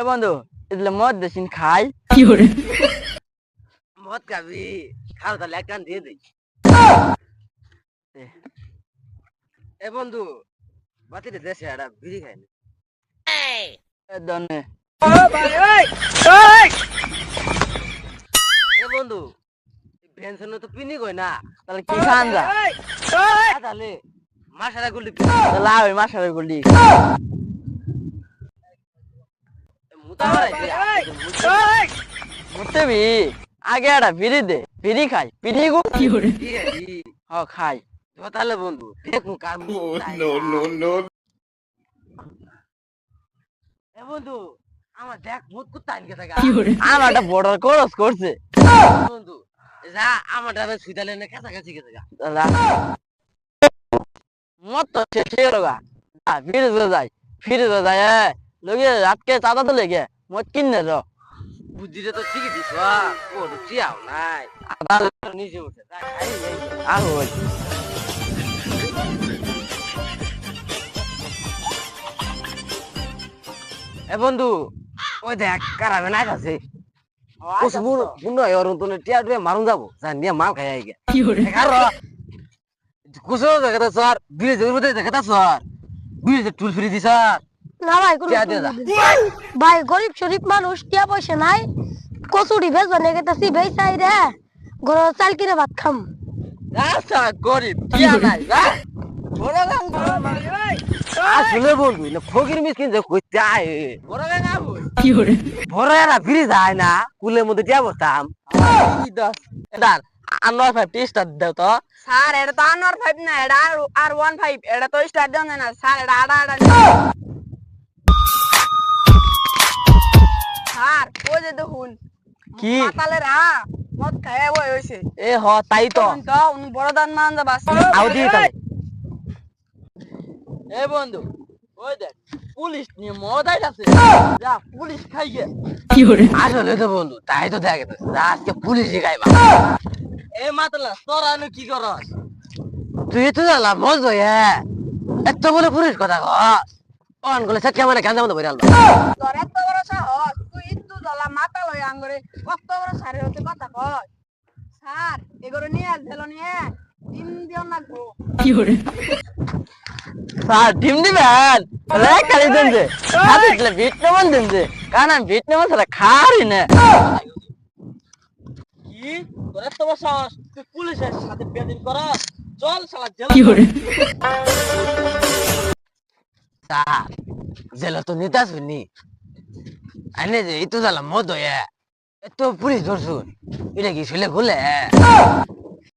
বন্ধু এগুলো মদ দেশিন খাই মদ খাবি খাও তাহলে এক কান দিয়ে দিই। এ বন্ধু বাতিতে দেশে একটা বিড়ি খাইনি। দনে এ বন্ধু ভেনশন তো পিনি কই না তাহলে কি খান যা তাহলে মাসারা গুলি তাহলে ওই মাসারে গুলি মুতা মারাই মুতেবি আগে একটা ফিরি দে ফিরি খাই ফিরি গো হ খাই তাহলে বন্ধু দেখুন কার এ বন্ধু আমার দেখ মুত কুত্তা আনকে থাকা আমার একটা বর্ডার ক্রস করছে বন্ধু যা আমার ডাবে সুইদালে না কাছাকাছি গেছে গা মত তো শেষ হয়ে গেল গা ফিরে যাই ফিরে যাই লগে রাতকে চাঁদা তো লেগে মত কিনে র বুদ্ধিটা তো ঠিকই দিছ ও চিয়াও নাই নিজে উঠে যা খাই আর ওই এ বন্ধু ওই দেখ কারাবে নাই আছে মারুন যাবো নিয়ে মাল খাই আই কুসো দেখাতা স্যার বিয়ে দেখাতা স্যার বিয়ে টুল ফ্রি দি স্যার না ভাই কোনো ভাই গরিব শরীফ মানুষ টিয়া পয়সা নাই কচুরি ভেজ বানিয়ে গেতাছি ভেজ চাই রে গরো চাল কিনে ভাত খাম আচ্ছা গরিব টিয়া নাই আসলে বলবি না ফকির মিসকিন যে কইতে আয় বড় গাঙ্গা বই বড় এরা ফিরে যায় না কুলের মধ্যে টিয়া বসতাম এটার আনোয়ার 5 স্টার দাও তো স্যার এটা তো আনোয়ার 5 না এটা আর 15 এটা তো স্টার দেন না স্যার এটা আড়া আড়া স্যার ওই যে দেখুন কি মাতালের মদ খায় বই হইছে এ হ তাই তো তো উনি বড় দান মান যা বাস আও দি তাই এ বন্ধু ওই দেখ পুলিশ নিয়ে মদ আইতাছে যা পুলিশ খাইয়ে আসলে তো বন্ধু তাই তো দেখে আজকে পুলিশই গাইবা এ মাতলা তোরা নু কি করস তুই তো জানলা মজ এত বলে পুলিশ কথা কস অন গলে সে কেমন গান্ধা মতো বইরাল তোর এত বড় সাহস তুই ইতু দলা মাতাল হই আঙ্গরে কত বড় সারে হতে কথা কয় স্যার এগরে নিয়ে ঢেলো নিয়ে দিন দিও না গো স্যার ডিম দিবেন রে খালি দেন যে হাতে বিট নেমন দেন যে কারণ আমি বিট নেমন ছাড়া খারি না কি তোর এত বড় সাহস তুই পুলিশের সাথে বেদিন করস চল শালা জেল স্যার জেলা তো নেতা শুনি আনে যে এই তো জানলা মদ এত পুলিশ ধরছুন এটা কি শুলে খুলে